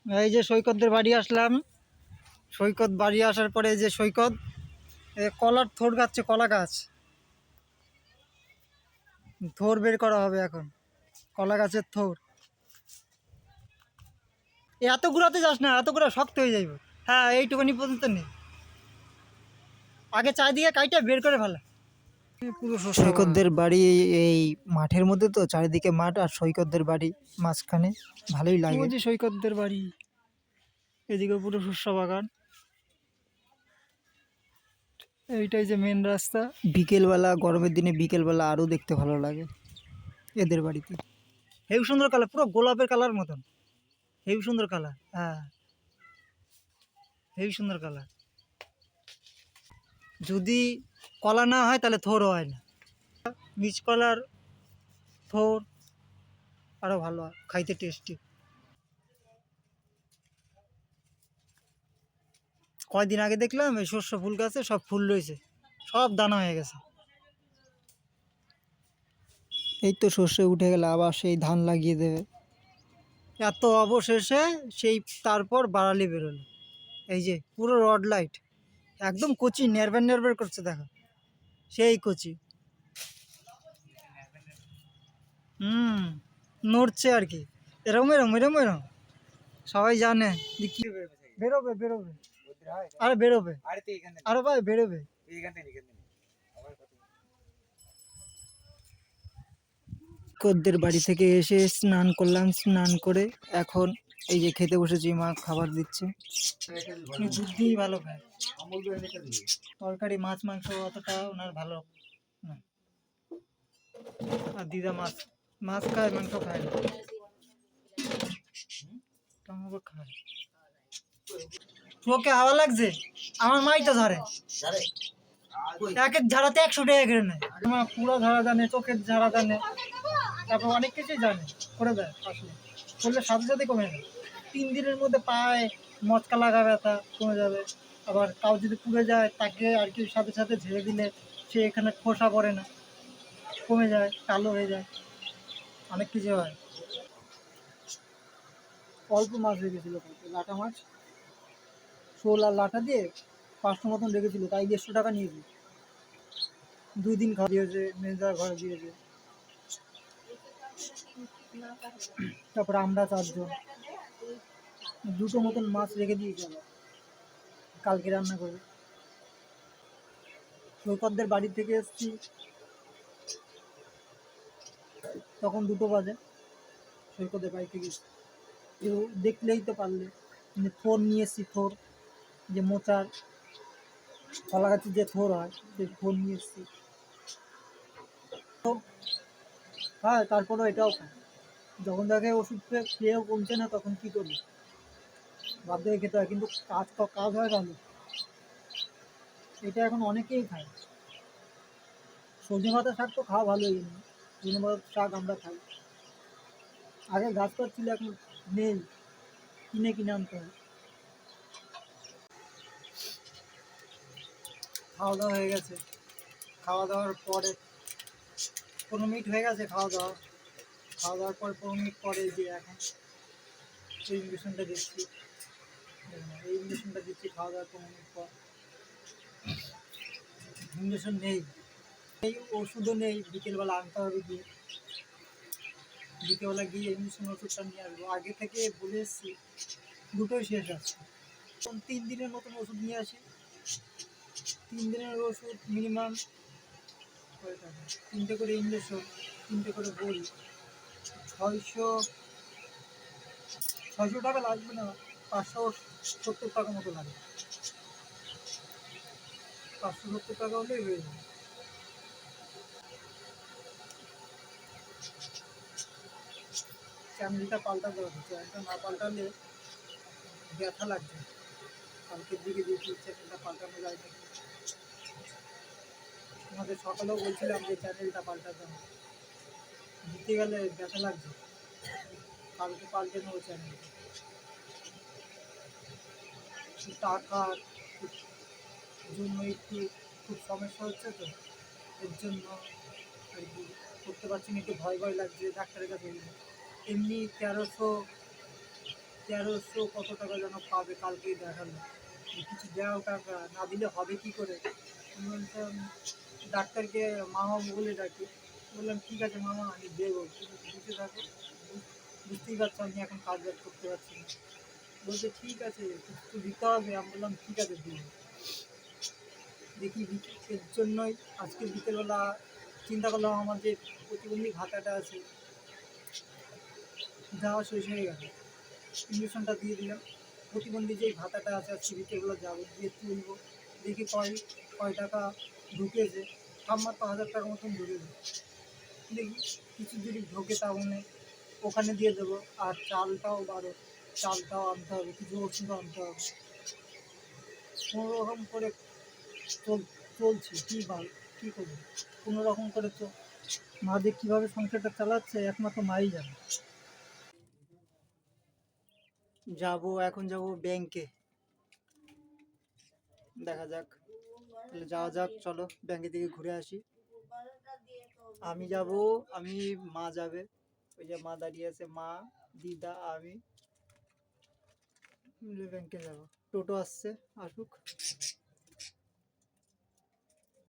এই যে সৈকতদের বাড়ি আসলাম। সৈকত বাড়ি আসার পরে যে সৈকত কলার থোড় গাচ্ছে, কলা গাছ থোড় বের করা হবে এখন, কলা গাছের থোড়। এত গুঁড়াতে যাস না, এত গুঁড়া শক্ত হয়ে যাইব। হ্যাঁ, এইটুকুনি পর্যন্ত নেই, আগে চারিদিকে কাইটা বের করে ফেলা। পুরো সৈকতদের বাড়ি এই মাঠের মধ্যে, তো চারিদিকে মাঠ, আর সৈকতদের বাড়ি মাঝখানে, ভালোই লাগে। যে সৈকতদের বাড়ি এদিকে পুরো শস্য বাগান, এইটাই যে মেন রাস্তা। বিকেলবেলা, গরমের দিনে বিকেলবেলা আরও দেখতে ভালো লাগে এদের বাড়িতে। হেবি সুন্দর কালার, পুরো গোলাপের কালার মতন, হেবি সুন্দর কালার। হ্যাঁ, হেবি সুন্দর কালার। যদি কলা না হয় তাহলে থোড়ও হয় না। মিচ কলার থোড় আরও ভালো হয়, খাইতে টেস্টি। কয়দিন আগে দেখলাম এই শস্য ফুল গাছে সব ফুল রয়েছে, সব দানা হয়ে গেছে। এই তো শস্য উঠে গেলে আবার সেই ধান লাগিয়ে দেবে। এত অবশেষে সেই তারপর বাড়ালি বেরোলো। এই যে পুরো রড লাইট, একদম কচি, নেরবের নেরবের করছে, দেখো সেই কচি। নড়ছে আর কি, এরম এরম এরম এরম। সবাই জানে যে কি বেরোবে বেরোবে, আরে বেরোবে, আরে ভাই বেরোবে। কদ্দের বাড়ি থেকে এসে স্নান করলাম, স্নান করে এখন এই যে খেতে বসেছি, মা খাবার দিচ্ছে। দুধ দিয়েই ভালো খায়, তরকারি মাছ মাংস অতটা ওনার ভালো না। আর দিদা মাছ মাছ খায়, মাংস খায় না, টমেটো খায়। তোকে হাওয়া লাগছে, আমার মাই তো ধরে, এক এক ঝাড়াতে 100 টাকা করে নেয়। আমার পুরো ঝাড়া জানে, চোখের ঝাড়া জানে, তারপর অনেক কিছুই জানে, করে দেয়। আসলে করলে সাথে সাথে কমে যাবে, 3 দিনের মধ্যে পায়ে মচকা লাগা ব্যথা কমে যাবে। আবার কাউ যদি পুড়ে যায় তাকে আর কি সাথে সাথে ঝেড়ে দিলে সে এখানে খোসা পড়ে না, কমে যায়, কালো হয়ে যায়, অনেক কিছু হয়। অল্প মাছ রেখেছিল, লাটা মাছ, শোল আর লাটা দিয়ে 500 মতন রেখেছিল, তাই 150 টাকা নিয়েছি। 2 দিন খাওয়া দিয়েছে, মেজার ঘরে দিয়েছে। তারপরে আমরা 4 জন 2টো মতন মাছ রেখে দিয়েছি, কালকে রান্না করবে। সৈকতদের বাড়ি থেকে এসেছি তখন 2টো বাজে, সৈকতের বাড়ি থেকে কেউ দেখলেই তো পারলে, থোর নিয়ে এসেছি, থোর যে মোচার কলা গাছের যে থোর হয় সেই থোর নিয়ে এসেছি। হ্যাঁ, তারপরেও এটাও খায়, যখন দেখে ওষুধ খেয়েও কমছে না তখন কী করবে, বাধ্য হয়ে খেতে হয়, কিন্তু কাজ হয় ভালো। এটা এখন অনেকেই খায়। সজনে পাতা শাক তো খাওয়া ভালোই, সজনে পাতা শাক আমরা খাই, আগে গাছ পাত ছিল, এখন নেই, কিনে কিনে আনতে হয়। খাওয়া দাওয়া হয়ে গেছে, খাওয়া দাওয়ার পরে 15 মিনিট হয়ে গেছে খাওয়া দাওয়ার পর 15 মিনিট পরে যে এখন এই ইঞ্জেকশনটা দিচ্ছি, খাওয়া দাওয়ার 15 মিনিট পর। ইঞ্জেকশন নেই, এই ওষুধও নেই, বিকেলবেলা আনতে হবে, গিয়ে বিকেলবেলা গিয়ে ইঞ্জেকশন ওষুধটা নিয়ে আসবো। আগে থেকে বলে এসেছি, দুটোই শেষ আছে, 3 দিনের মতন ওষুধ নিয়ে আসি। 3 দিনের ওষুধ মিনিমাম 3টে করে ইঞ্জেকশন, 3টে করে বই, 600 টাকা লাগবে না, 570 টাকা মতো লাগবে, 570 টাকা হলেই হয়ে যাবে। চ্যানেলটা পাল্টাতে হবে, চ্যানেলটা না পাল্টালে ব্যথা লাগবে। কালকের দিকে দেখি চ্যানেলটা পাল্টানো যায় না। তোমাদের সকালেও বলছিলাম যে চ্যানেলটা পাল্টাতে হবে, দিতে গেলে ব্যথা লাগবে, কালকে পাল্টে নেবো চ্যানেলটা। টাকার জন্য একটু খুব সমস্যা হচ্ছে, তো এর জন্য আর কি করতে পারছি না, একটু ভয় ভয় লাগছে, ডাক্তারের কাছে। এমনি 1300 1300 কত টাকা যেন পাবে, কালকেই দেখালো। কিছু দেওয়া টাকা না দিলে হবে কি করে? আমি বললাম ডাক্তারকে মামা বলে ডাকি। বললাম ঠিক আছে মামা আমি দেবো, তুমি দিতে থাকো, বুঝতেই পারছো আমি এখন কাজ বাজ করতে পারছি না। বলছে ঠিক আছে কিছু তো দিতে হবে। আমি বললাম ঠিক আছে দিন। দেখি এর জন্যই আজকে বিকেলবেলা চিন্তা করলাম আমার যে প্রতিবন্ধী ভাতাটা আছে দেওয়া শেষ হয়ে গেল, ইঞ্জেকশনটা দিয়ে দিলাম। প্রতিবন্ধী যেই ভাতাটা আছে আজকে বিকেলবেলা যাবো, দিয়ে তুলবো, দেখি কয় টাকা ঢুকেছে। আমার তো 1000 টাকার মতন ঢুকেছে, দেখি কিছু যদি ঢোকে তাহলে ওখানে দিয়ে দেবো। আর চালটাও চালটাও আনতে হবে, কিছু ওষুধও আনতে হবে। কোনো রকম করে চলছি, কী করবো, কোনো রকম করে মা যে কীভাবে সংসারটা চালাচ্ছে একমাত্র মাই জানে। এখন যাব ব্যাংকে, দেখা যাক, তাহলে যাওয়া যাক, চলো ব্যাংকে থেকে ঘুরে আসি। আমি যাব, মা যাবে, ওই যে মা দাঁড়িয়ে আছে, মা, দিদা, আমি মিলে ব্যাংকে যাব। টোটো আসছে, আসুক।